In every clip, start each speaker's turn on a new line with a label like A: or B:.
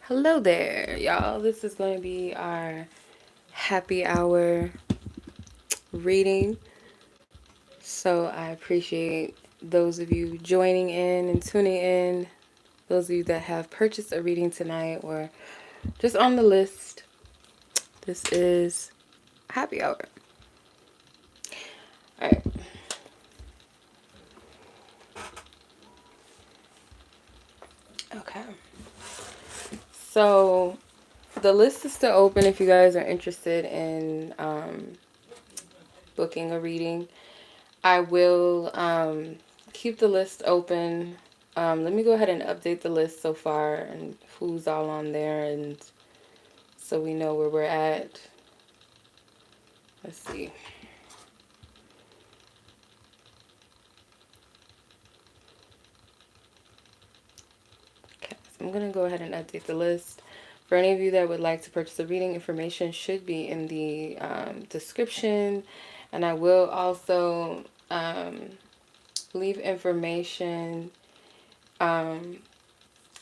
A: Hello there, y'all. This is going to be our happy hour reading. So I appreciate those of you joining in and tuning in. Those of you that have purchased a reading tonight or just on the list. This is happy hour. All right. Okay. So the list is still open if you guys are interested in booking a reading. I will keep the list open. Let me go ahead and update the list so far and who's all on there, and so we know where we're at. Let's see. Okay, so I'm going to go ahead and update the list. For any of you that would like to purchase a reading, information should be in the description. And I will also leave information in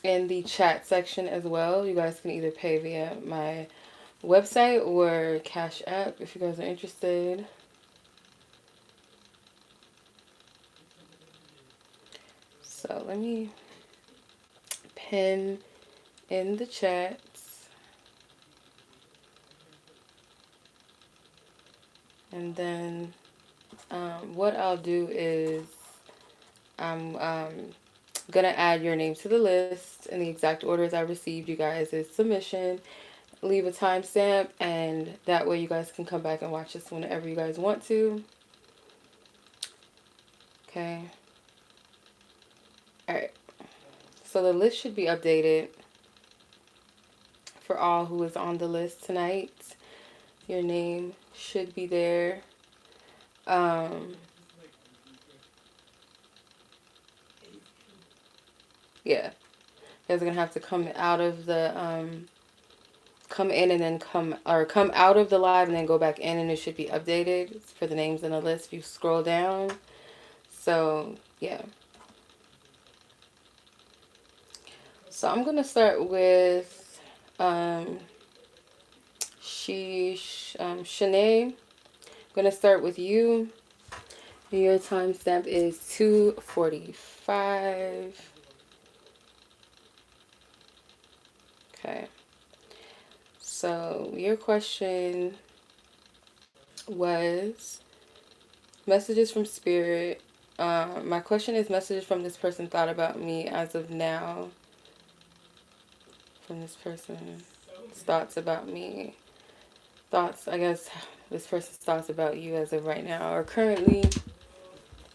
A: the chat section as well. You guys can either pay via my website or Cash App if you guys are interested. So let me pin in the chat. And then what I'll do is I'm going to add your name to the list in the exact order as I received you guys' submission. Leave a timestamp, and that way you guys can come back and watch this whenever you guys want to. Okay. Alright. So the list should be updated for all who is on the list tonight. Your name should be there. Yeah. You guys are going to have to come out of the, come in and then come out of the live and then go back in, and it should be updated for the names in the list if you scroll down. So, yeah. So I'm going to start with Sheshaney. I'm going to start with you. Your timestamp is 2:45. Okay. So your question was messages from spirit. My question is messages from this person thought about me as of now. From this person's thoughts about me. Thoughts, I guess, this person's thoughts about you as of right now or currently.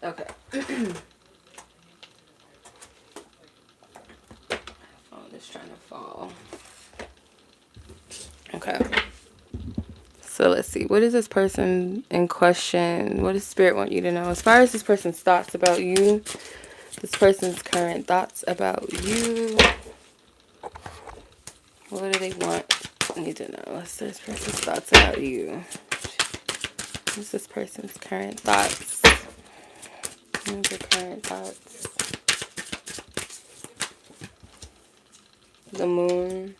A: Okay. Oh, it's trying to fall. Okay. So let's see. What is this person in question? What does spirit want you to know? As far as this person's thoughts about you, this person's current thoughts about you. What do they want? I need to know. What's this person's thoughts about you? What's this person's current thoughts? What's their current thoughts? The moon,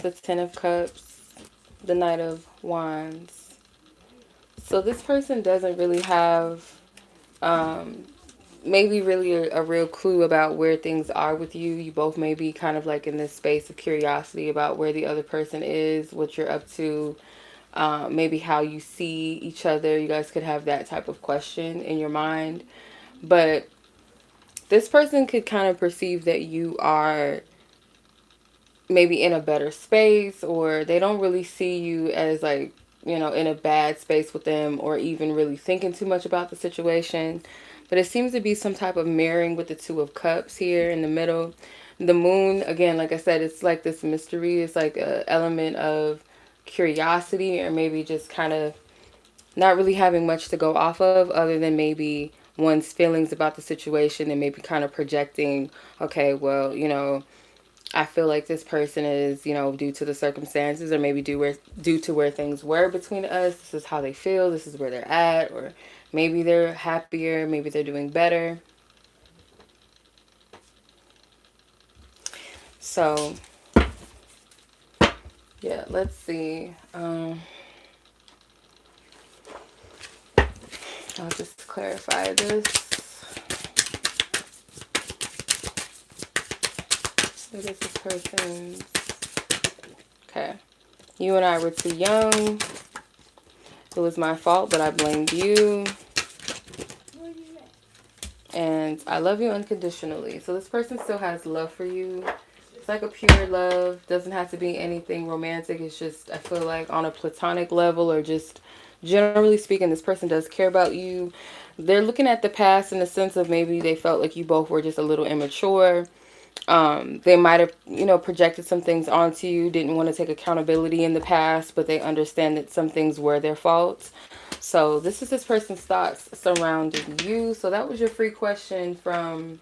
A: the Ten of Cups, the Knight of Wands. So this person doesn't really have maybe really a real clue about where things are with you. You both may be kind of like in this space of curiosity about where the other person is, what you're up to, maybe how you see each other. You guys could have that type of question in your mind. But this person could kind of perceive that you are maybe in a better space, or they don't really see you as like, you know, in a bad space with them or even really thinking too much about the situation. But it seems to be some type of mirroring with the Two of Cups here in the middle. The moon, again, like I said, it's like this mystery. It's like an element of curiosity, or maybe just kind of not really having much to go off of other than maybe one's feelings about the situation, and maybe kind of projecting, okay, well, you know, I feel like this person is, you know, due to the circumstances, or maybe due to where things were between us, this is how they feel, this is where they're at, or maybe they're happier, maybe they're doing better. So Yeah, let's see. I'll just clarify this. What is this person's? Okay. You and I were too young. It was my fault, but I blamed you. And I love you unconditionally. So this person still has love for you. It's like a pure love. Doesn't have to be anything romantic. It's just, I feel like on a platonic level, or just generally speaking, this person does care about you. They're looking at the past in the sense of maybe they felt like you both were just a little immature. They might have, projected some things onto you, didn't want to take accountability in the past, but they understand that some things were their faults. So this is this person's thoughts surrounding you. So that was your free question from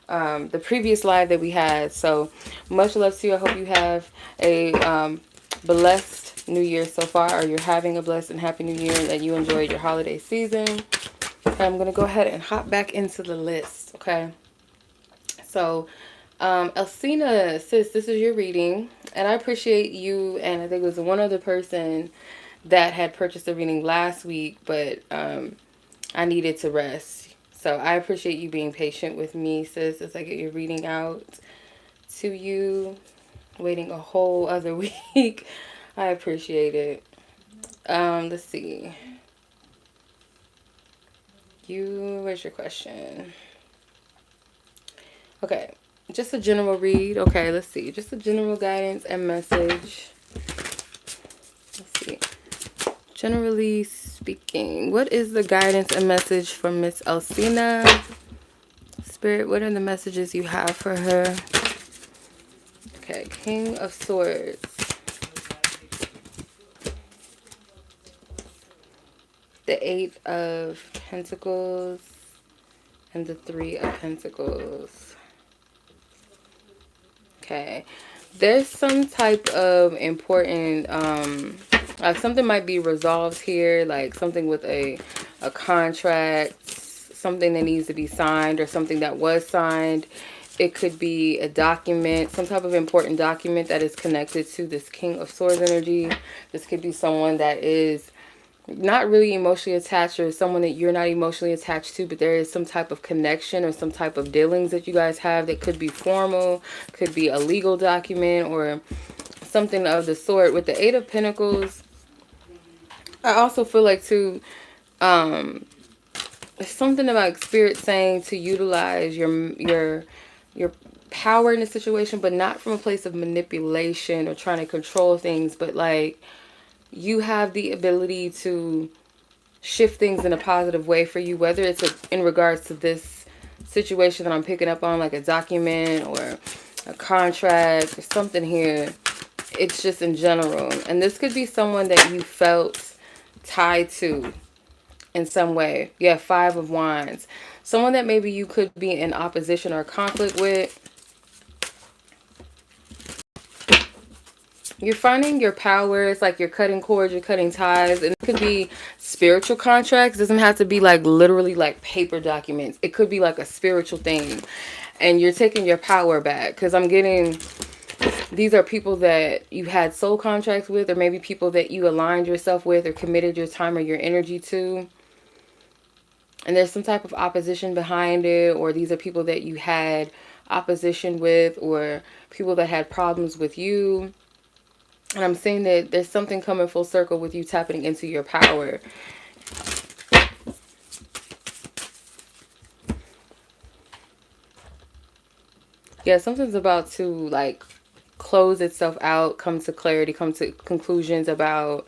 A: the previous live that we had. So much love to you. I hope you have a blessed new year so far, or you're having a blessed and happy new year, and that you enjoyed your holiday season. Okay, I'm going to go ahead and hop back into the list. Okay. So Elsena, sis, this is your reading, and I appreciate you, and I think it was one other person that had purchased a reading last week, but I needed to rest. So I appreciate you being patient with me, sis, as I get your reading out to you. Waiting a whole other week. I appreciate it. Let's see. Where's your question? Okay. Just a general read. Okay, let's see. Just a general guidance and message. Let's see. Generally speaking, what is the guidance and message for Miss Elsena? Spirit, what are the messages you have for her? Okay, King of Swords. The Eight of Pentacles and the Three of Pentacles. Okay. There's some type of important, something might be resolved here, like something with a contract, something that needs to be signed, or something that was signed. It could be a document, some type of important document that is connected to this King of Swords energy. This could be someone that is not really emotionally attached, or someone that you're not emotionally attached to, but there is some type of connection or some type of dealings that you guys have that could be formal, could be a legal document, or something of the sort. With the Eight of Pentacles, I also feel like too, there's something about Spirit saying to utilize your power in a situation, but not from a place of manipulation or trying to control things, but like you have the ability to shift things in a positive way for you, whether it's in regards to this situation that I'm picking up on, like a document or a contract or something here. It's just in general. And this could be someone that you felt tied to in some way. Yeah, Five of Wands. Someone that maybe you could be in opposition or conflict with. You're finding your power. It's like you're cutting cords, you're cutting ties. And it could be spiritual contracts. It doesn't have to be like literally like paper documents. It could be like a spiritual thing. And you're taking your power back. Because I'm getting, these are people that you had soul contracts with, or maybe people that you aligned yourself with or committed your time or your energy to. And there's some type of opposition behind it. Or these are people that you had opposition with, or people that had problems with you. And I'm saying that there's something coming full circle with you tapping into your power. Yeah, something's about to like close itself out, come to clarity, come to conclusions about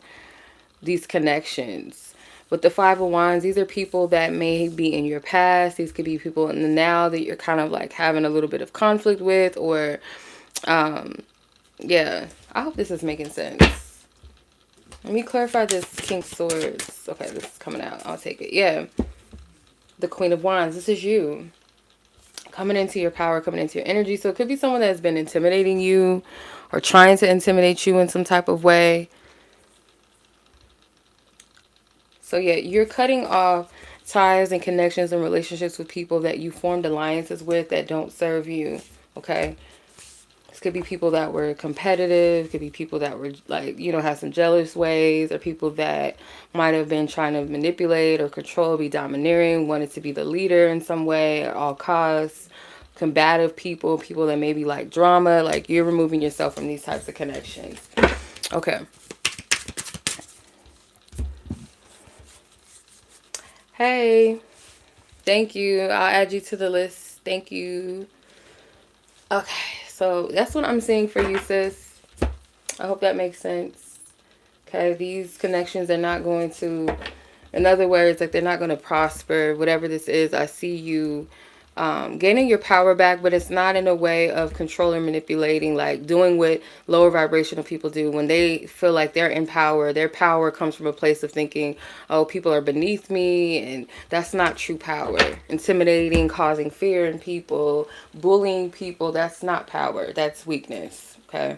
A: these connections. With the Five of Wands, these are people that may be in your past. These could be people in the now that you're kind of like having a little bit of conflict with, or yeah, I hope this is making sense. Let me clarify this King of Swords. Okay, this is coming out. I'll take it. Yeah. The Queen of Wands. This is you. Coming into your power, coming into your energy. So it could be someone that has been intimidating you or trying to intimidate you in some type of way. So yeah, you're cutting off ties and connections and relationships with people that you formed alliances with that don't serve you. Okay. This could be people that were competitive, could be people that were like, you know, have some jealous ways, or people that might have been trying to manipulate or control, be domineering, wanted to be the leader in some way at all costs. Combative people, people that maybe like drama, like you're removing yourself from these types of connections. Okay. Hey, thank you. I'll add you to the list. Thank you. Okay, so that's what I'm seeing for you, sis. I hope that makes sense. Okay, these connections are not going to, in other words, like they're not going to prosper. Whatever this is, I see you gaining your power back, but it's not in a way of controlling, manipulating, like doing what lower vibrational people do when they feel like they're in power. Their power comes from a place of thinking, oh, people are beneath me, and that's not true power. Intimidating, causing fear in people, bullying people, that's not power. That's weakness. Okay.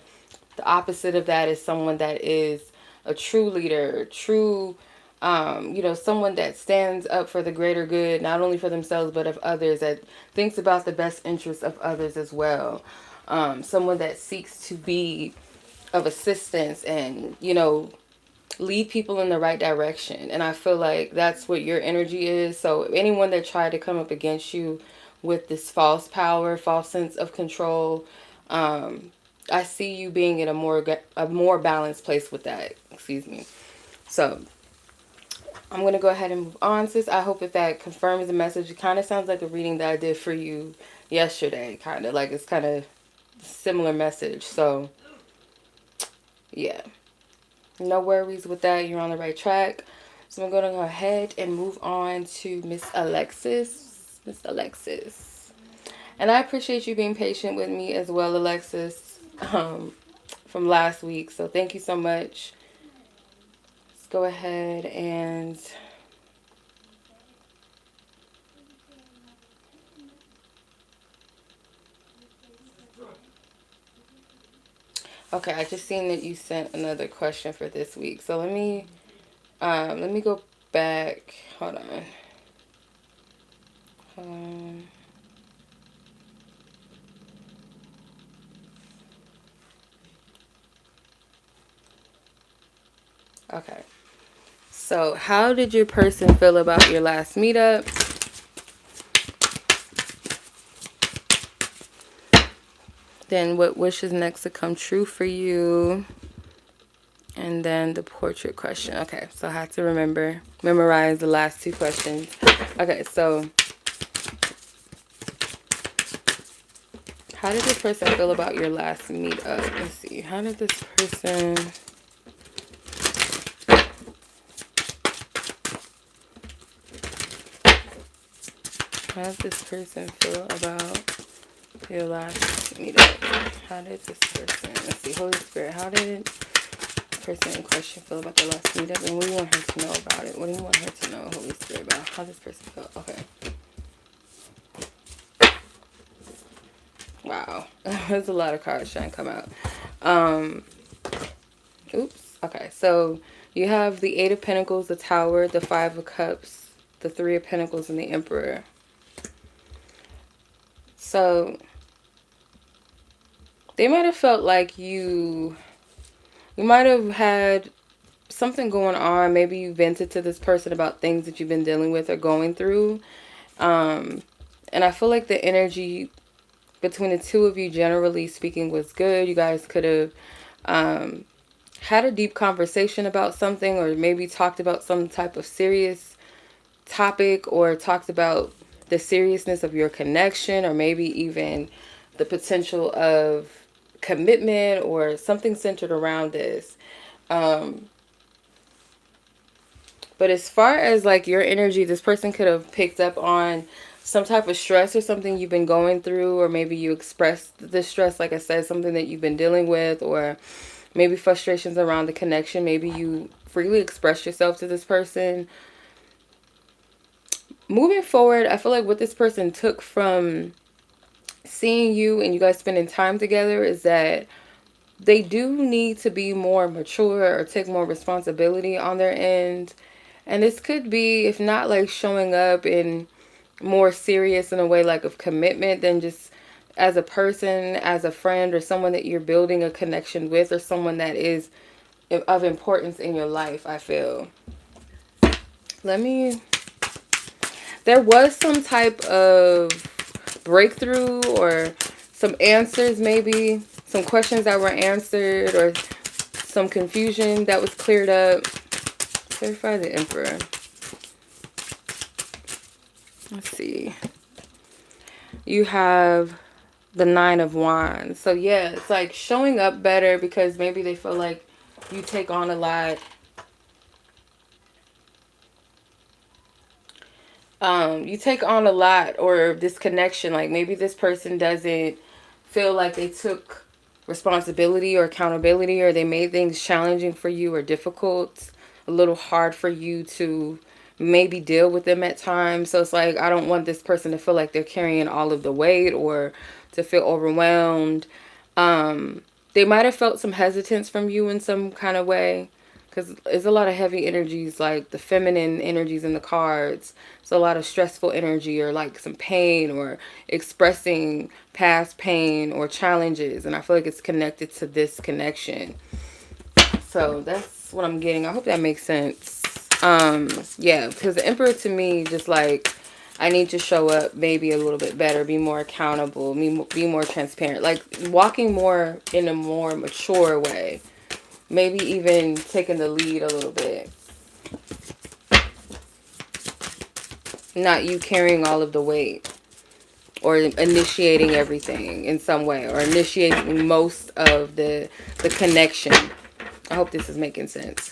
A: The opposite of that is someone that is a true leader, true, you know, someone that stands up for the greater good, not only for themselves, but of others, that thinks about the best interests of others as well. Someone that seeks to be of assistance and, you know, lead people in the right direction. And I feel like that's what your energy is. So anyone that tried to come up against you with this false power, false sense of control, I see you being in a more balanced place with that. Excuse me. So I'm going to go ahead and move on, sis. I hope that confirms the message. It kind of sounds like a reading that I did for you yesterday. Kind of like it's kind of similar message. So yeah, no worries with that. You're on the right track. So I'm going to go ahead and move on to Miss Alexis. Miss Alexis. And I appreciate you being patient with me as well, Alexis, from last week. So thank you so much. Let's go ahead and... Okay, I just seen that you sent another question for this week. So let me go back. Hold on. Okay. So how did your person feel about your last meetup? Then what wishes next to come true for you? And then the portrait question. Okay, so I have to memorize the last two questions. Okay, so how did this person feel about your last meetup? Let's see. How did this person... How did this person feel about your last meetup? How did this person... Let's see. Holy Spirit, how did the person in question feel about their last meetup? And what do you want her to know about it? What do you want her to know, Holy Spirit, about how this person felt? Okay. Wow. There's a lot of cards trying to come out. Oops. Okay. So you have the Eight of Pentacles, the Tower, the Five of Cups, the Three of Pentacles, and the Emperor. So they might have felt like you might have had something going on. Maybe you vented to this person about things that you've been dealing with or going through. And I feel like the energy between the two of you, generally speaking, was good. You guys could have had a deep conversation about something, or maybe talked about some type of serious topic, or talked about the seriousness of your connection, or maybe even the potential of commitment or something centered around this. But as far as like your energy, this person could have picked up on some type of stress or something you've been going through, or maybe you expressed the stress, like I said, something that you've been dealing with, or maybe frustrations around the connection. Maybe you freely expressed yourself to this person. Moving forward, I feel like what this person took from seeing you and you guys spending time together is that they do need to be more mature or take more responsibility on their end. And this could be, if not like showing up in more serious in a way like of commitment, than just as a person, as a friend, or someone that you're building a connection with, or someone that is of importance in your life, I feel. There was some type of breakthrough or some answers, maybe some questions that were answered, or some confusion that was cleared up. Clarify the Emperor. Let's see. You have the 9 of Wands. So yeah, it's like showing up better because maybe they feel like you take on a lot. You take on a lot, or this connection, like maybe this person doesn't feel like they took responsibility or accountability, or they made things challenging for you or difficult, a little hard for you to maybe deal with them at times. So it's like, I don't want this person to feel like they're carrying all of the weight or to feel overwhelmed. They might have felt some hesitance from you in some kind of way, because there's a lot of heavy energies, like the feminine energies in the cards. So a lot of stressful energy, or like some pain, or expressing past pain or challenges. And I feel like it's connected to this connection. So that's what I'm getting. I hope that makes sense. Yeah, because the Emperor to me, just like, I need to show up maybe a little bit better, be more accountable, be more transparent, like walking more in a more mature way. Maybe even taking the lead a little bit. Not you carrying all of the weight, or initiating everything in some way, or initiating most of the connection. I hope this is making sense.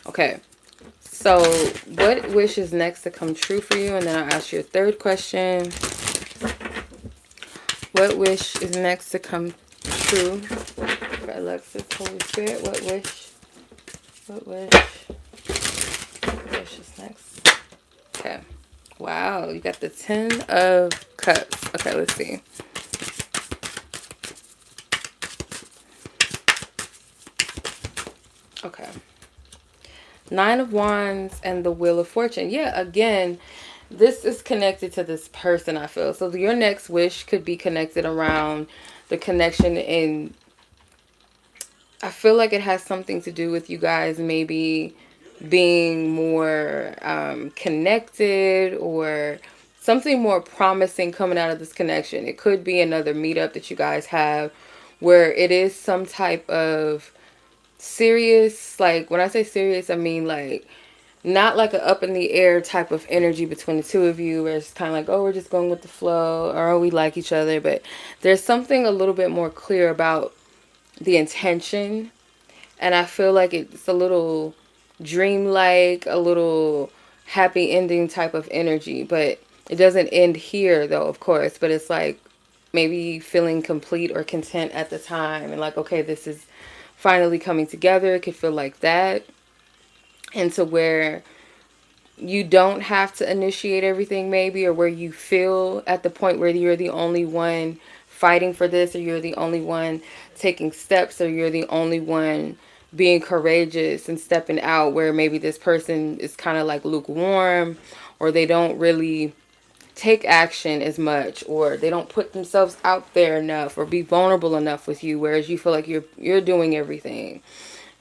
A: Okay. So what wish is next to come true for you? And then I'll ask you a third question. What wish is next to come true for Alexis, Holy Spirit? What wish? What wish? What wish is next? Okay. Wow, you got the 10 of Cups. Okay, let's see. Okay. 9 of Wands and the Wheel of Fortune. Yeah, again, this is connected to this person, I feel. So your next wish could be connected around the connection, and I feel like it has something to do with you guys maybe being more connected, or something more promising coming out of this connection. It could be another meetup that you guys have where it is some type of serious, like when I say serious, I mean like not like a up in the air type of energy between the two of you where it's kind of like, oh, we're just going with the flow, or oh, we like each other. But there's something a little bit more clear about the intention, and I feel like it's a little dreamlike, a little happy ending type of energy. But it doesn't end here though, of course, but it's like maybe feeling complete or content at the time, and like, okay, this is finally coming together. It could feel like that. And to where you don't have to initiate everything maybe, or where you feel at the point where you're the only one fighting for this, or you're the only one taking steps, or you're the only one being courageous and stepping out, where maybe this person is kind of like lukewarm, or they don't really take action as much, or they don't put themselves out there enough, or be vulnerable enough with you, whereas you feel like you're doing everything,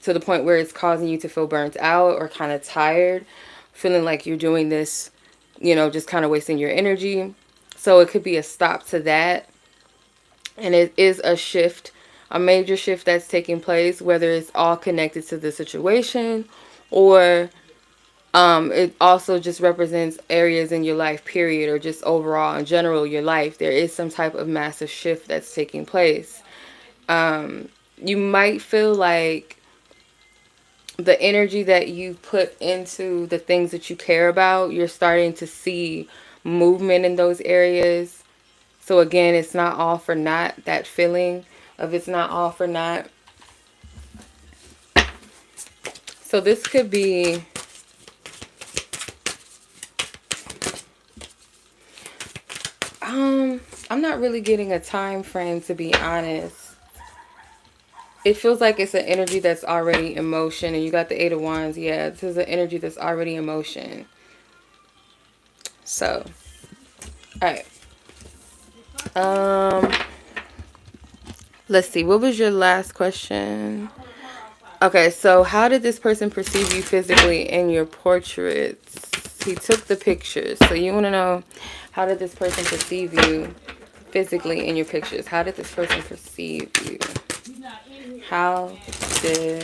A: to the point where it's causing you to feel burnt out or kind of tired, feeling like you're doing this, you know, just kind of wasting your energy. So it could be a stop to that. And it is a shift, a major shift that's taking place, whether it's all connected to the situation, or it also just represents areas in your life, period, or just overall in general your life. There is some type of massive shift that's taking place. You might feel like the energy that you put into the things that you care about, you're starting to see movement in those areas. So again, it's not all for naught, that feeling of it's not all for naught. So this could be I'm not really getting a time frame, to be honest. It feels like it's an energy that's already in motion. And you got the 8 of Wands. Yeah, this is an energy that's already in motion. So, alright. Let's see. What was your last question? Okay, so how did this person perceive you physically in your portraits? He took the pictures. So you want to know, how did this person perceive you physically in your pictures? How did this person perceive you? How did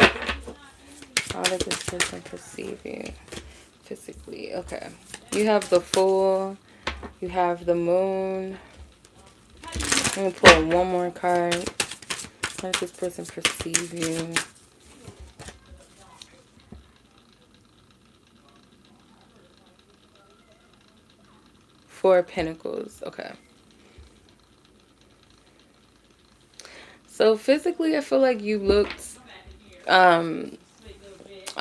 A: how did this person perceive you physically? Okay. You have the Fool. You have the Moon. Let me pull one more card. How did this person perceive you? Four of Pentacles. Okay. So physically, I feel like you looked, I'm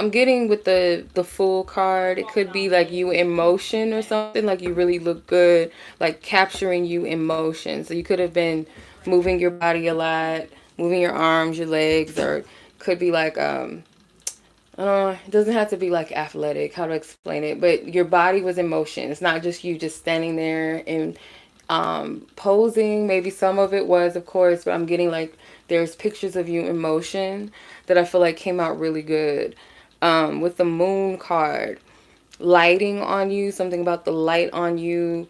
A: getting with the Fool card, it could be like you in motion or something, like you really look good, like capturing you in motion. So you could have been moving your body a lot, moving your arms, your legs, or could be like, it doesn't have to be like athletic, how to explain it, but your body was in motion. It's not just you just standing there and posing. Maybe some of it was, of course, but I'm getting like there's pictures of you in motion that I feel like came out really good. With the Moon card, lighting on you, something about the light on you.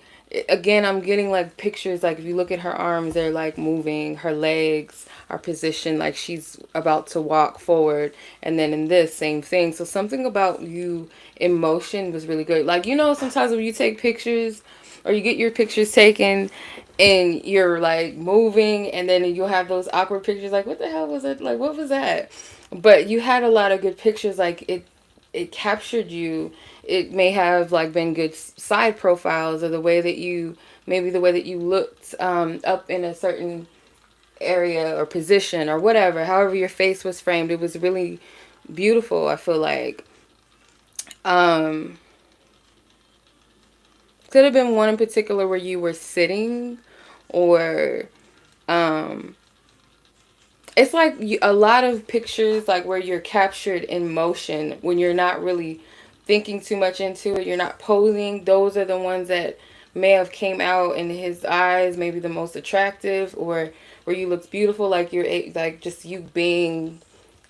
A: Again, I'm getting like pictures, like if you look at her arms, they're like moving, her legs are positioned like she's about to walk forward. And then in this, same thing. So something about you in motion was really good. Like, you know, sometimes when you take pictures or you get your pictures taken and you're like moving, and then you'll have those awkward pictures like, what the hell was it, like what was that? But you had a lot of good pictures, like it captured you. It may have like been good side profiles, or the way that you, maybe the way that you looked up in a certain area or position or whatever, however your face was framed. It was really beautiful, I feel like. Could have been one in particular where you were sitting, or it's like a lot of pictures like where you're captured in motion when you're not really thinking too much into it, you're not posing. Those are the ones that may have came out in his eyes, maybe the most attractive, or where you looked beautiful, like you're like just you being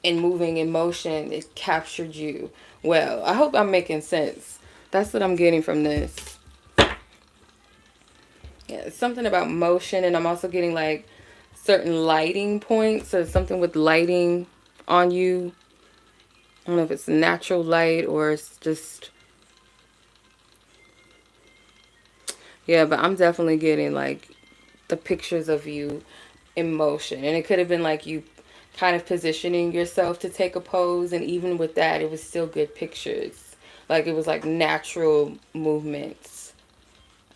A: and moving in motion. It captured you well. I hope I'm making sense. That's what I'm getting from this. Yeah, it's something about motion, and I'm also getting like certain lighting points, or something with lighting on you. I don't know if it's natural light or it's just, yeah, but I'm definitely getting like the pictures of you in motion. And it could have been like you kind of positioning yourself to take a pose, and even with that, it was still good pictures. Like it was like natural movements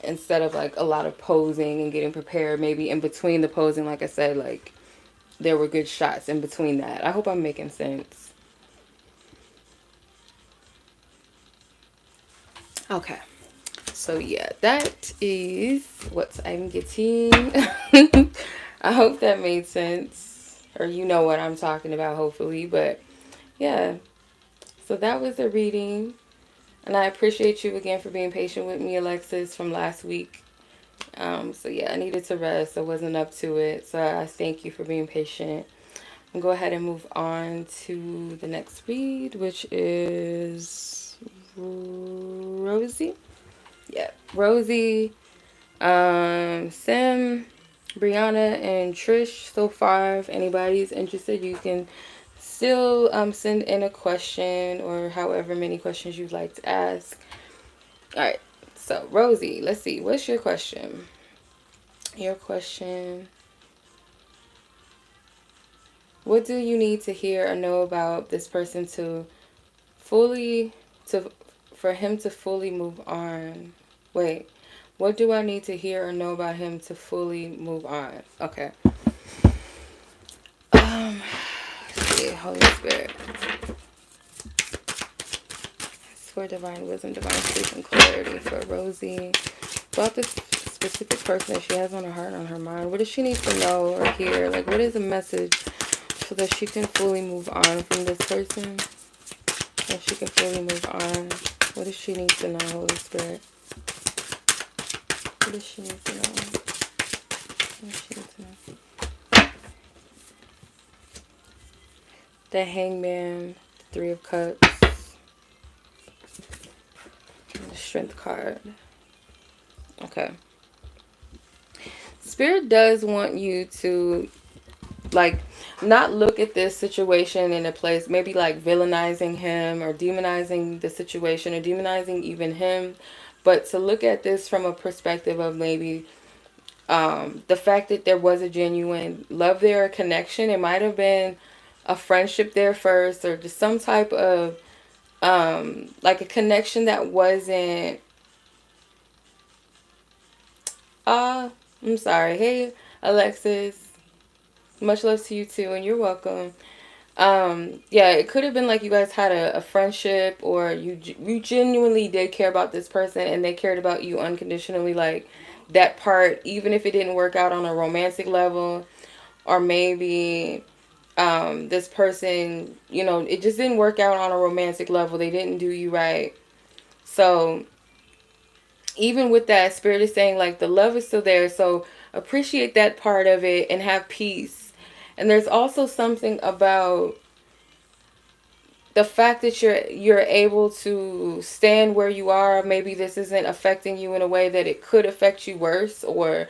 A: instead of like a lot of posing and getting prepared. Maybe in between the posing, like I said, like there were good shots in between that. I hope I'm making sense. Okay. So yeah, that is what I'm getting. I hope that made sense, or you know what I'm talking about, hopefully. But yeah, so that was the reading. And I appreciate you again for being patient with me, Alexis, from last week. So yeah, I needed to rest. I wasn't up to it. So I thank you for being patient. I'll go ahead and move on to the next read, which is Rosie. Yeah, Rosie, Sim, Breyonna, and Trish. So far, if anybody's interested, you can still send in a question, or however many questions you'd like to ask. All right, so Rosie, let's see. What's your question? Your question. What do you need to hear or know about this person fully, to for him to fully move on? Wait, what do I need to hear or know about him to fully move on? Okay. Let's see, Holy Spirit. For divine wisdom, divine truth, and clarity for Rosie. About this specific person that she has on her heart, on her mind. What does she need to know or hear? Like, what is a message so that she can fully move on from this person? So she can fully move on. What does she need to know, Holy Spirit? What does she need to know? What does she need to know? The Hangman, the Three of Cups, the Strength card. Okay. Spirit does want you to, like, not look at this situation in a place, maybe like villainizing him or demonizing the situation or demonizing even him, but to look at this from a perspective of maybe the fact that there was a genuine love there, a connection. It might have been a friendship there first, or just some type of like a connection that wasn't I'm sorry. Hey, Alexis. Much love to you too, and you're welcome. Yeah, it could have been like you guys had a friendship, or you genuinely did care about this person and they cared about you unconditionally, like that part, even if it didn't work out on a romantic level, or maybe this person, it just didn't work out on a romantic level. They didn't do you right. So even with that, Spirit is saying like the love is still there. So appreciate that part of it and have peace. And there's also something about the fact that you're able to stand where you are. Maybe this isn't affecting you in a way that it could affect you worse, or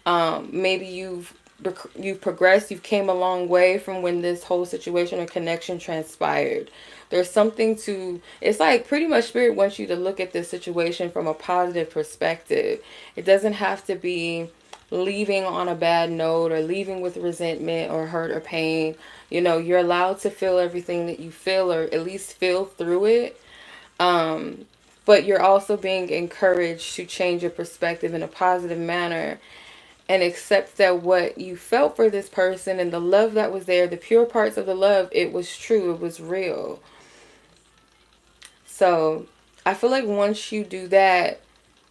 A: maybe you've progressed, you've came a long way from when this whole situation or connection transpired. There's something to, it's like pretty much Spirit wants you to look at this situation from a positive perspective. It doesn't have to be leaving on a bad note or leaving with resentment or hurt or pain. You're allowed to feel everything that you feel, or at least feel through it. But you're also being encouraged to change your perspective in a positive manner and accept that what you felt for this person and the love that was there, the pure parts of the love, it was true, it was real. So I feel like once you do that,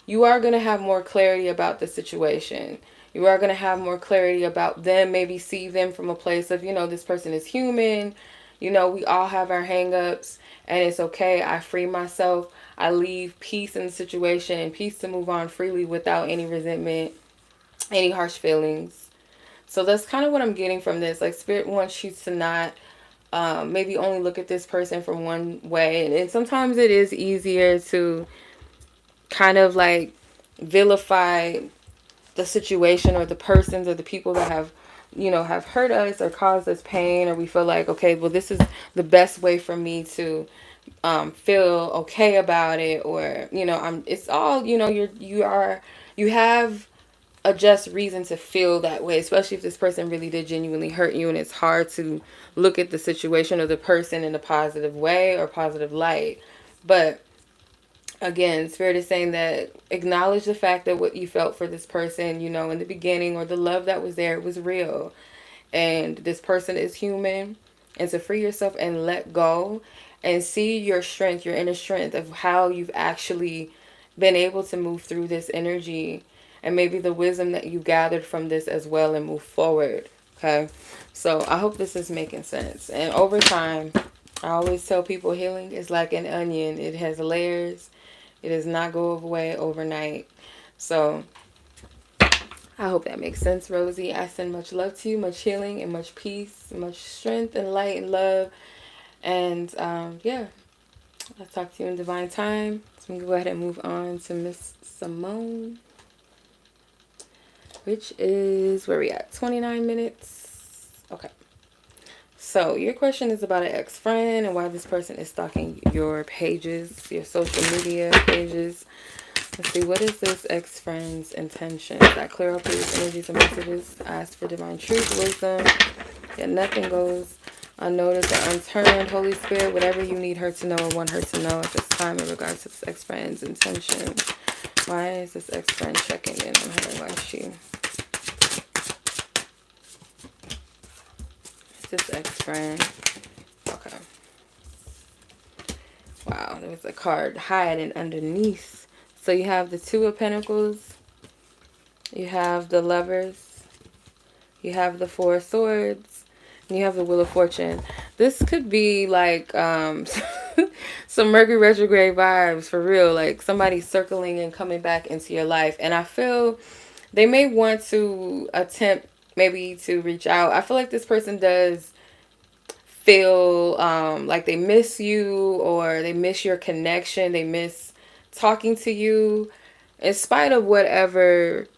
A: you are going to have more clarity about the situation. You are going to have more clarity about them, maybe see them from a place of, this person is human. We all have our hang-ups, and it's okay. I free myself. I leave peace in the situation and peace to move on freely without any resentment, any harsh feelings. So that's kind of what I'm getting from this. Like, Spirit wants you to not maybe only look at this person from one way. And sometimes it is easier to kind of like vilify the situation or the persons or the people that have hurt us or caused us pain, or we feel like, okay, well, this is the best way for me to feel okay about it, or it's all, you have a just reason to feel that way, especially if this person really did genuinely hurt you, and it's hard to look at the situation or the person in a positive way or positive light. But again, Spirit is saying that acknowledge the fact that what you felt for this person, in the beginning, or the love that was there, it was real. And this person is human. And to free yourself and let go and see your strength, your inner strength of how you've actually been able to move through this energy, and maybe the wisdom that you gathered from this as well, and move forward. Okay. So I hope this is making sense. And over time, I always tell people healing is like an onion. It has layers. It does not go away overnight. So I hope that makes sense, Rosie. I send much love to you, much healing and much peace, much strength and light and love. And yeah, I'll talk to you in divine time. So we can go ahead and move on to Miss Simone, which is, where we at? 29 minutes. Okay. So your question is about an ex-friend and why this person is stalking your pages, your social media pages. Let's see, what is this ex-friend's intention? That clear up these energies and messages. Ask for divine truth, wisdom. Yet nothing goes unnoticed or unturned. Holy Spirit, whatever you need her to know or want her to know at this time in regards to this ex-friend's intention. Why is this ex-friend checking in on her? Why is she? This ex-friend. Okay. Wow, there was a card hiding underneath. So you have the Two of Pentacles. You have the Lovers. You have the Four of Swords. And you have the Wheel of Fortune. This could be like some Mercury retrograde vibes for real. Like somebody circling and coming back into your life. And I feel they may want to attempt maybe to reach out. I feel like this person does feel like they miss you, or they miss your connection, they miss talking to you. In spite of whatever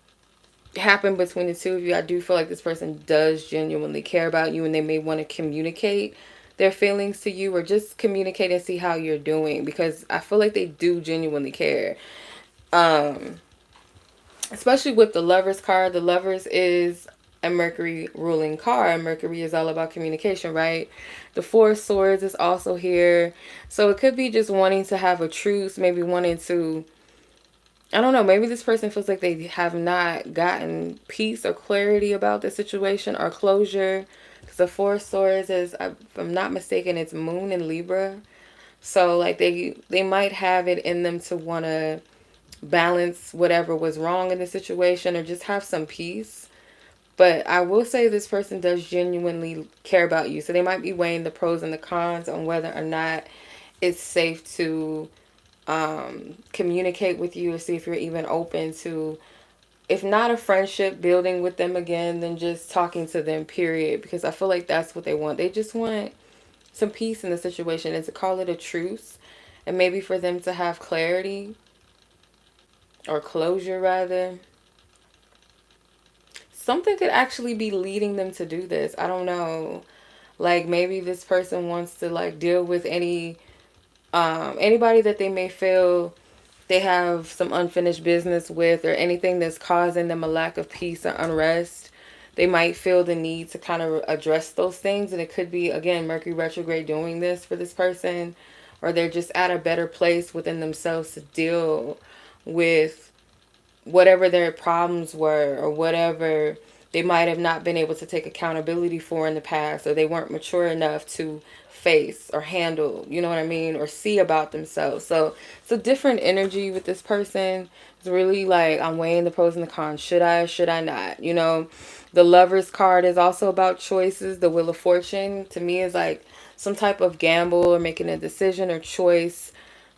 A: happened between the two of you, I do feel like this person does genuinely care about you, and they may want to communicate their feelings to you, or just communicate and see how you're doing, because I feel like they do genuinely care. Especially with the Lovers card. The Lovers is a Mercury ruling card. Mercury is all about communication, right? The Four of Swords is also here. So it could be just wanting to have a truce, maybe wanting to, I don't know, maybe this person feels like they have not gotten peace or clarity about the situation, or closure. Because the Four of Swords is, if I'm not mistaken, it's Moon in Libra. So like they might have it in them to want to balance whatever was wrong in the situation, or just have some peace. But I will say this person does genuinely care about you. So they might be weighing the pros and the cons on whether or not it's safe to communicate with you, or see if you're even open to, if not a friendship, building with them again, then just talking to them, period. Because I feel like that's what they want. They just want some peace in the situation, and to call it a truce, and maybe for them to have clarity, or closure rather. Something could actually be leading them to do this. I don't know. Like maybe this person wants to like deal with anybody that they may feel they have some unfinished business with, or anything that's causing them a lack of peace or unrest. They might feel the need to kind of address those things, and it could be, again, Mercury retrograde doing this for this person, or they're just at a better place within themselves to deal with whatever their problems were, or whatever they might have not been able to take accountability for in the past, or they weren't mature enough to face or handle, you know what I mean, or see about themselves. So it's a different energy with this person. It's really like, I'm weighing the pros and the cons. Should I not? You know, the Lovers card is also about choices. The Wheel of Fortune to me is like some type of gamble, or making a decision or choice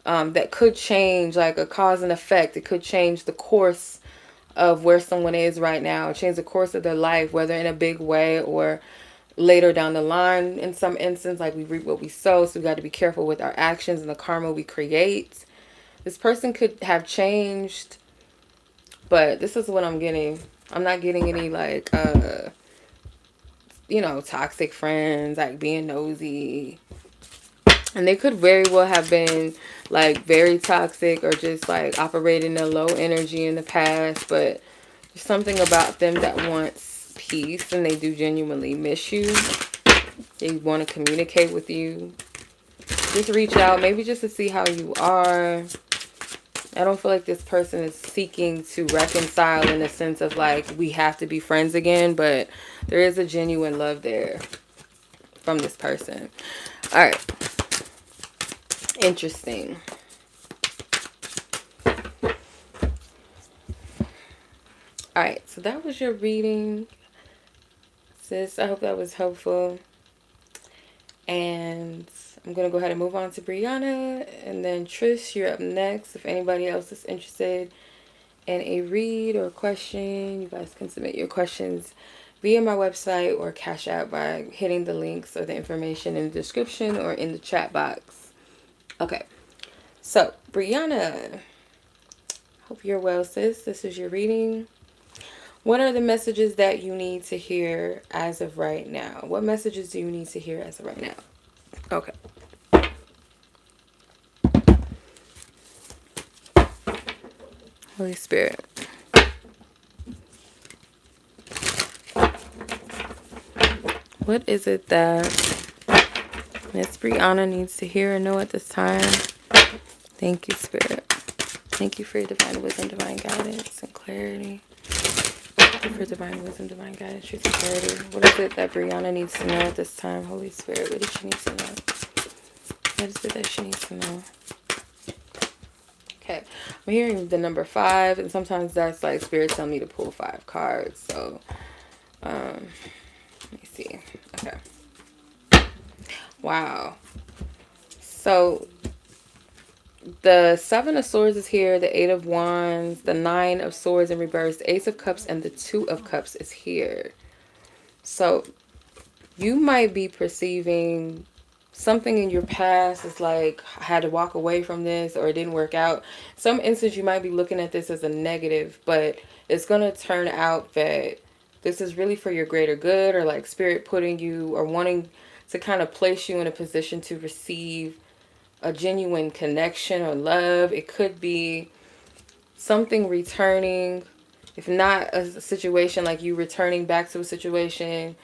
A: that could change, like a cause and effect. It could change the course of where someone is right now, change the course of their life, whether in a big way or later down the line. In some instance, like we reap what we sow, so we got to be careful with our actions and the karma we create. This person could have changed, but this is what I'm getting. I'm not getting any like you know, toxic friends, like being nosy. And they could very well have been like very toxic, or just like operating in low energy in the past. But there's something about them that wants peace, and they do genuinely miss you. They want to communicate with you. Just reach out, maybe just to see how you are. I don't feel like this person is seeking to reconcile in the sense of like, we have to be friends again. But there is a genuine love there from this person. All right. Interesting. Alright, so that was your reading, sis. I hope that was helpful. And I'm going to go ahead and move on to Breyonna. And then Trish, you're up next. If anybody else is interested in a read or a question, you guys can submit your questions via my website or Cash App by hitting the links or the information in the description or in the chat box. Okay, so Breyonna, hope you're well, sis. This is your reading. What are the messages that you need to hear as of right now? What messages do you need to hear as of right now? Okay. Holy Spirit. What is it that Miss Breyonna needs to hear and know at this time? Thank you, Spirit. Thank you for your divine wisdom, divine guidance, and clarity. Thank you for divine wisdom, divine guidance, truth, and clarity. What is it that Breyonna needs to know at this time? Holy Spirit, what does she need to know? What is it that she needs to know? Okay, I'm hearing the number 5, and sometimes that's like Spirit telling me to pull 5 cards. So, let me see. Okay. Wow. So the 7 of Swords is here, the 8 of Wands, the 9 of Swords in reverse, the Ace of Cups, and the 2 of Cups is here. So you might be perceiving something in your past is like, I had to walk away from this or it didn't work out. Some instance you might be looking at this as a negative, but it's going to turn out that this is really for your greater good, or like spirit putting you or wanting to kind of place you in a position to receive a genuine connection or love. It could be something returning, if not a situation like you returning back to a situation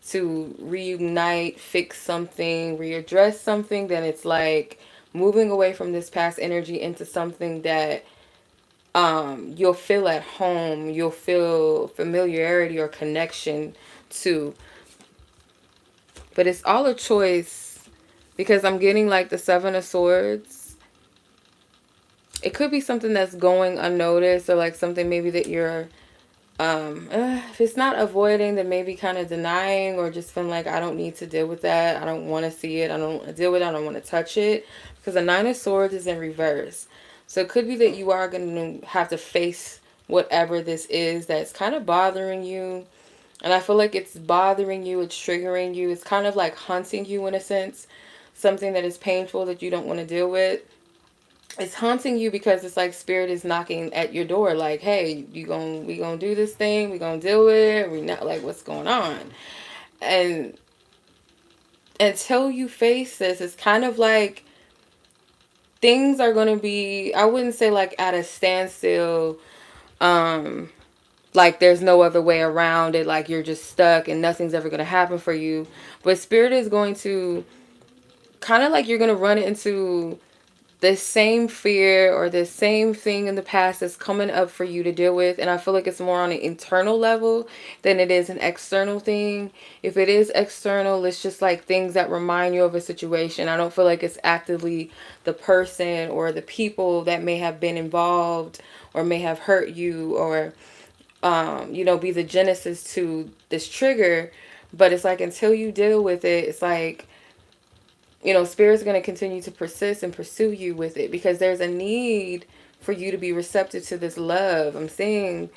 A: to reunite, fix something, readdress something, then it's like moving away from this past energy into something that you'll feel at home, you'll feel familiarity or connection to. But it's all a choice, because I'm getting like the Seven of Swords. It could be something that's going unnoticed, or like something maybe that you're if it's not avoiding, then maybe kind of denying, or just feeling like I don't need to deal with that, I don't want to see it, I don't want to deal with it, I don't want to touch it, because the Nine of Swords is in reverse. So it could be that you are going to have to face whatever this is that's kind of bothering you. And I feel like it's bothering you, it's triggering you, it's kind of like haunting you in a sense. Something that is painful that you don't want to deal with. It's haunting you because it's like spirit is knocking at your door, like, hey, we gonna do this thing, we gonna deal with it, we not, like, what's going on? And until you face this, it's kind of like things are gonna be, I wouldn't say like at a standstill, like there's no other way around it, like you're just stuck and nothing's ever gonna happen for you. But spirit is going to kind of like, you're gonna run into this same fear or this same thing in the past that's coming up for you to deal with. And I feel like it's more on an internal level than it is an external thing. If it is external, it's just like things that remind you of a situation. I don't feel like it's actively the person or the people that may have been involved or may have hurt you, or be the genesis to this trigger. But it's like, until you deal with it, it's like, spirit's going to continue to persist and pursue you with it, because there's a need for you to be receptive to this love. I'm seeing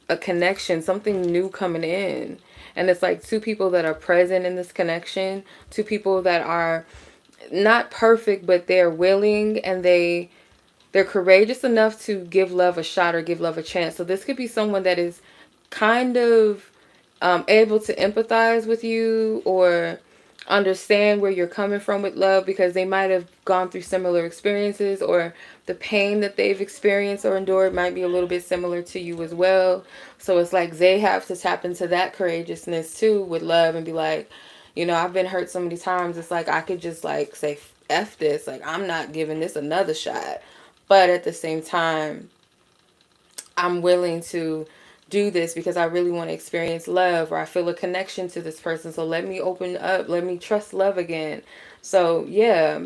A: a connection, something new coming in. And it's like two people that are present in this connection, two people that are not perfect, but they're willing and they're courageous enough to give love a shot or give love a chance. So this could be someone that is kind of able to empathize with you or understand where you're coming from with love, because they might have gone through similar experiences, or the pain that they've experienced or endured might be a little bit similar to you as well. So it's like they have to tap into that courageousness too with love and be like, I've been hurt so many times, it's like I could just like say F this, like I'm not giving this another shot. But at the same time, I'm willing to do this because I really want to experience love, or I feel a connection to this person. So let me open up, let me trust love again. So yeah,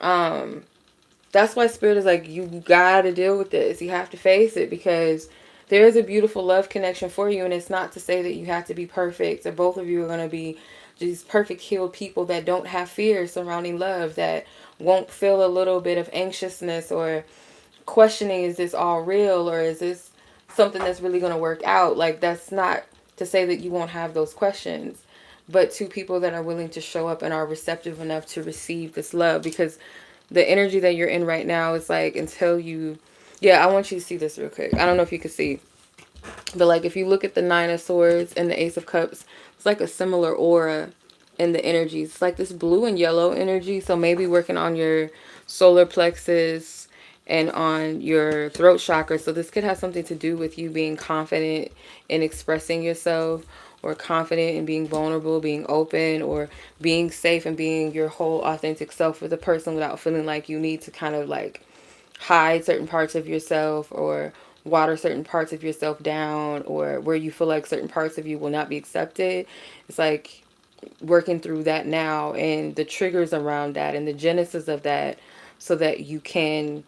A: that's why spirit is like, you gotta deal with this. You have to face it, because there is a beautiful love connection for you. And it's not to say that you have to be perfect, or both of you are going to be these perfect healed people that don't have fear surrounding love, that won't feel a little bit of anxiousness or questioning, is this all real, or is this something that's really going to work out? Like, that's not to say that you won't have those questions, but two people that are willing to show up and are receptive enough to receive this love. Because the energy that you're in right now is like, until you, I want you to see this real quick. I don't know if you can see, but like, if you look at the Nine of Swords and the Ace of Cups, it's like a similar aura in the energies. It's like this blue and yellow energy. So maybe working on your solar plexus and on your throat chakra. So this could have something to do with you being confident in expressing yourself, or confident in being vulnerable, being open, or being safe and being your whole authentic self with a person without feeling like you need to kind of like hide certain parts of yourself, or water certain parts of yourself down, or where you feel like certain parts of you will not be accepted. It's like working through that now, and the triggers around that and the genesis of that, so that you can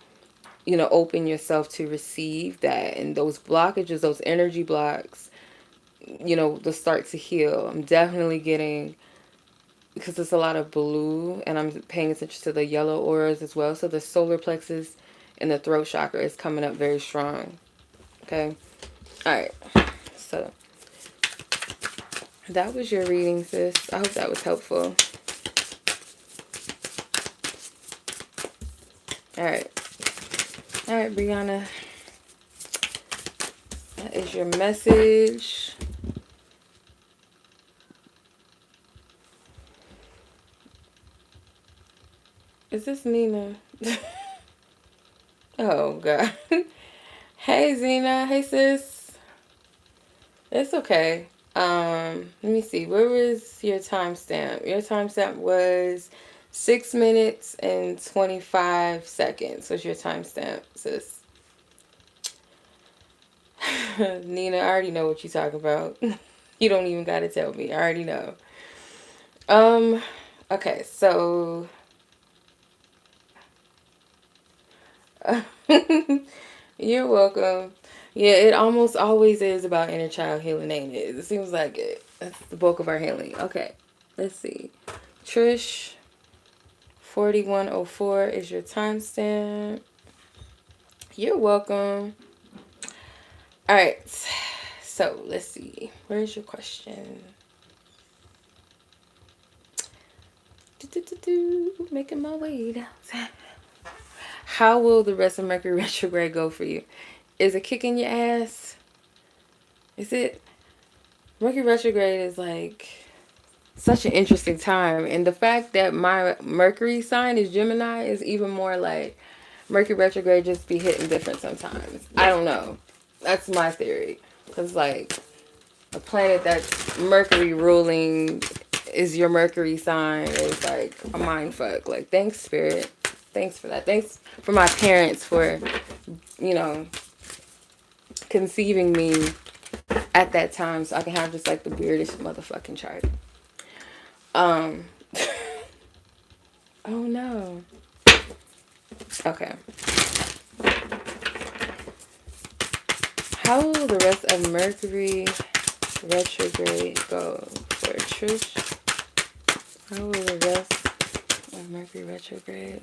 A: open yourself to receive that. And those blockages, those energy blocks, they'll start to heal. I'm definitely getting, because there's a lot of blue, and I'm paying attention to the yellow auras as well. So the solar plexus and the throat chakra is coming up very strong. Okay. All right. So That was your reading, sis. I hope that was helpful. All right. All right, Breyonna. That is your message. Is this Nina? Oh, God. Hey, Zena. Hey, sis. It's okay. Let me see. Where was your timestamp? Your timestamp was 6 minutes and 25 seconds. Was your timestamp, sis? Nina, I already know what you're talking about. You don't even gotta tell me. I already know. Okay, so you're welcome. Yeah, it almost always is about inner child healing, ain't it? It seems like it. That's the bulk of our healing. Okay, let's see. Trish, 4104 is your timestamp. You're welcome. All right, so let's see. Where's your question? Making my way down. How will the rest of Mercury retrograde go for you? Is it kicking your ass? Is it? Mercury retrograde is like such an interesting time. And the fact that my Mercury sign is Gemini is even more like Mercury retrograde just be hitting different sometimes. I don't know. That's my theory. Because like a planet that's Mercury ruling is your Mercury sign is like a mind fuck. Like, thanks, Spirit. Thanks for that. Thanks for my parents for, you know, conceiving me at that time so I can have just like the weirdest motherfucking chart. Oh no. Okay. How will the rest of Mercury retrograde go for Trish? How will the rest of Mercury retrograde?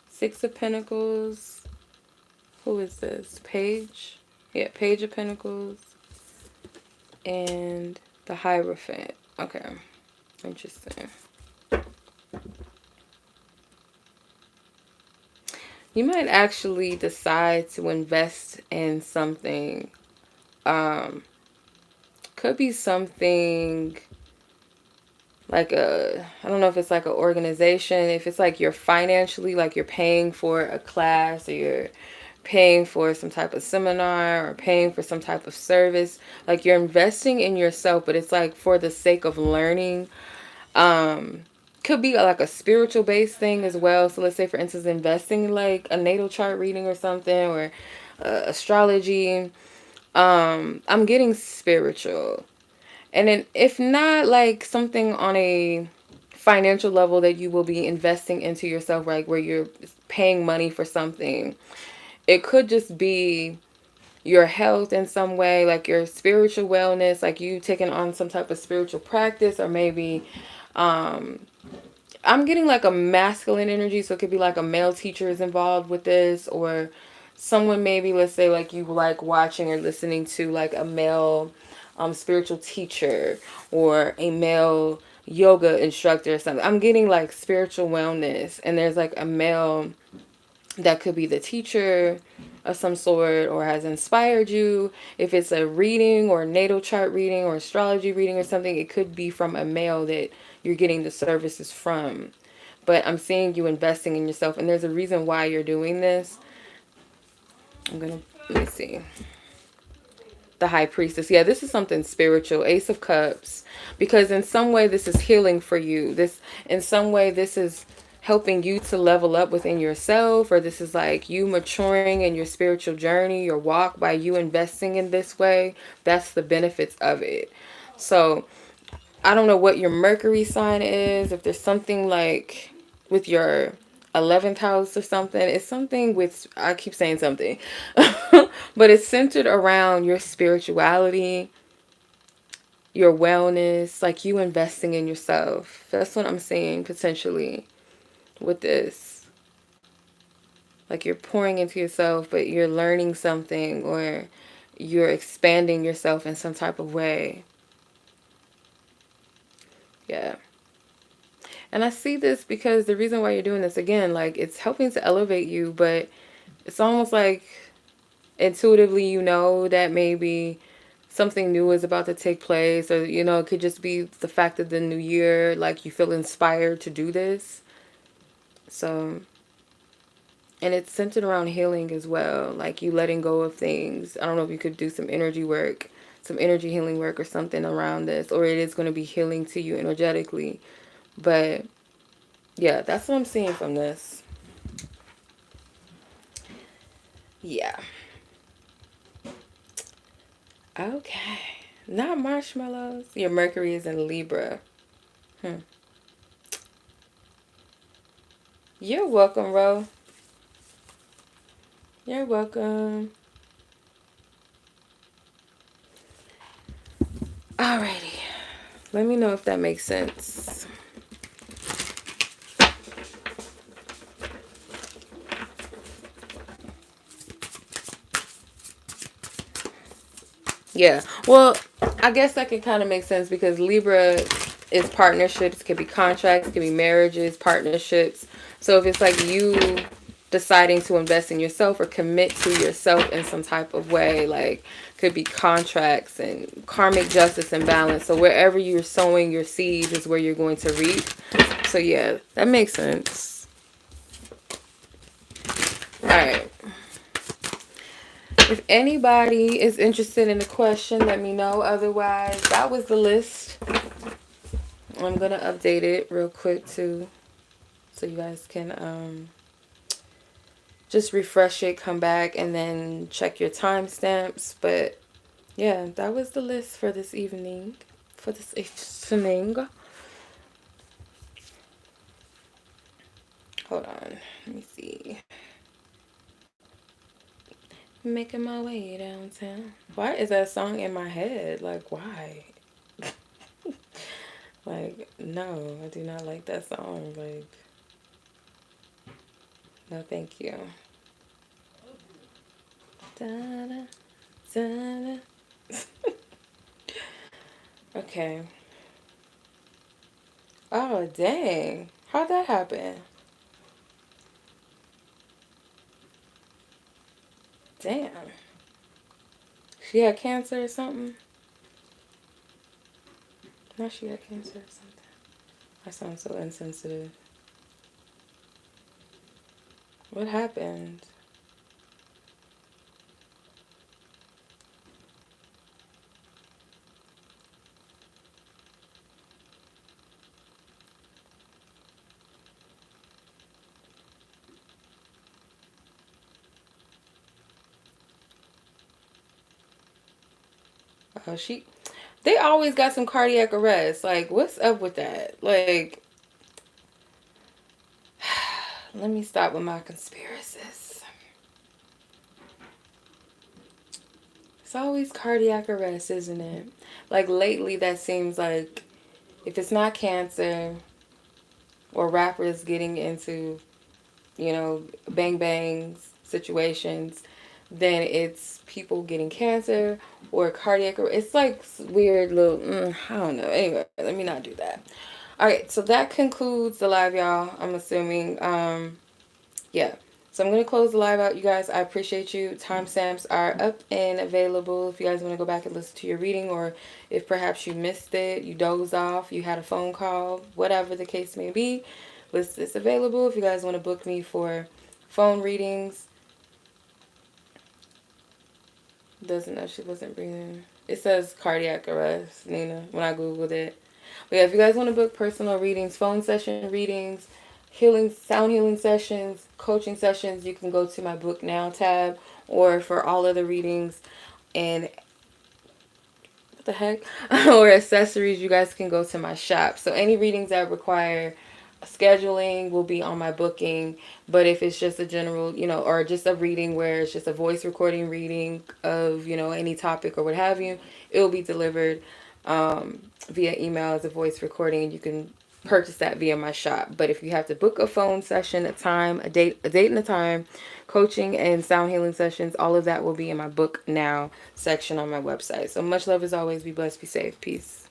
A: Six of Pentacles. Who is this? Page? Yeah, Page of Pentacles. And the Hierophant. Okay. Interesting. You might actually decide to invest in something. Could be something like I don't know if it's like an organization, if it's like you're financially, like you're paying for a class or you're paying for some type of seminar or paying for some type of service, like you're investing in yourself, but it's like for the sake of learning. Could be like a spiritual based thing as well. So let's say, for instance, investing like a natal chart reading or something, or astrology. I'm getting spiritual. And then if not like something on a financial level that you will be investing into yourself, like where you're paying money for something, it could just be your health in some way, like your spiritual wellness, like you taking on some type of spiritual practice, or maybe I'm getting like a masculine energy, so it could be like a male teacher is involved with this, or someone maybe, let's say like you like watching or listening to like a male spiritual teacher or a male yoga instructor or something. I'm getting like spiritual wellness, and there's like a male that could be the teacher of some sort or has inspired you. If it's a reading or natal chart reading or astrology reading or something, it could be from a male that you're getting the services from. But I'm seeing you investing in yourself, and there's a reason why you're doing this. Let me see. The High Priestess. Yeah, this is something spiritual. Ace of Cups. Because in some way this is healing for you. In some way this is helping you to level up within yourself, or this is like you maturing in your spiritual journey, your walk, by you investing in this way. That's the benefits of it. So I don't know what your Mercury sign is. If there's something like with your 11th house or something, it's something with, I keep saying something, but it's centered around your spirituality, your wellness, like you investing in yourself. That's what I'm seeing potentially. with this. Like you're pouring into yourself, but you're learning something, or you're expanding yourself in some type of way. Yeah. And I see this because the reason why you're doing this, again, like it's helping to elevate you, but it's almost like intuitively you know that maybe something new is about to take place, or it could just be the fact of the new year, like you feel inspired to do this. So, and it's centered around healing as well, like you letting go of things. I don't know if you could do some energy work, some energy healing work or something around this, or it is going to be healing to you energetically. But yeah, that's what I'm seeing from this. Yeah. Okay. Not marshmallows. Your Mercury is in Libra. You're welcome, Ro. You're welcome. Alrighty. Let me know if that makes sense. Yeah. Well, I guess that could kind of make sense because Libra is partnerships, could be contracts, could be marriages, partnerships. So if it's like you deciding to invest in yourself or commit to yourself in some type of way, like could be contracts and karmic justice and balance. So wherever you're sowing your seed is where you're going to reap. So yeah, that makes sense. All right. If anybody is interested in the question, let me know. Otherwise, that was the list. I'm going to update it real quick too, so you guys can just refresh it, come back, and then check your timestamps. But yeah, that was the list for this evening. Hold on. Let me see. Making my way downtown. Why is that song in my head? Like, why? Like, no, I do not like that song. Like, no, thank you. Da-da, da-da. Okay. Oh, dang. How'd that happen? Damn. She had cancer or something? No, she had cancer or something. I sound so insensitive. What happened? Oh, they always got some cardiac arrest. Like, what's up with that? Like, let me stop with my conspiracies. It's always cardiac arrest, isn't it? Like, lately, that seems like if it's not cancer or rappers getting into, bang bangs situations, then it's people getting cancer or cardiac. It's like weird little, I don't know. Anyway, let me not do that. All right, so that concludes the live, y'all. I'm assuming. Yeah. So I'm going to close the live out, you guys. I appreciate you. Timestamps are up and available if you guys want to go back and listen to your reading, or if perhaps you missed it, you dozed off, you had a phone call, whatever the case may be. List is available if you guys want to book me for phone readings. Doesn't know, she wasn't breathing. It says cardiac arrest, Nina, when I Googled it. But yeah, if you guys want to book personal readings, phone session readings, healing, sound healing sessions, coaching sessions, you can go to my book now tab, or for all other readings and what the heck or accessories, you guys can go to my shop. So any readings that require scheduling will be on my booking, but if it's just a general, or just a reading where it's just a voice recording reading of, any topic or what have you, it will be delivered via email as a voice recording. You can purchase that via my shop. But if you have to book a phone session, a time, a date and a time, coaching and sound healing sessions, all of that will be in my book now section on my website. So much love as always. Be blessed, be safe. Peace.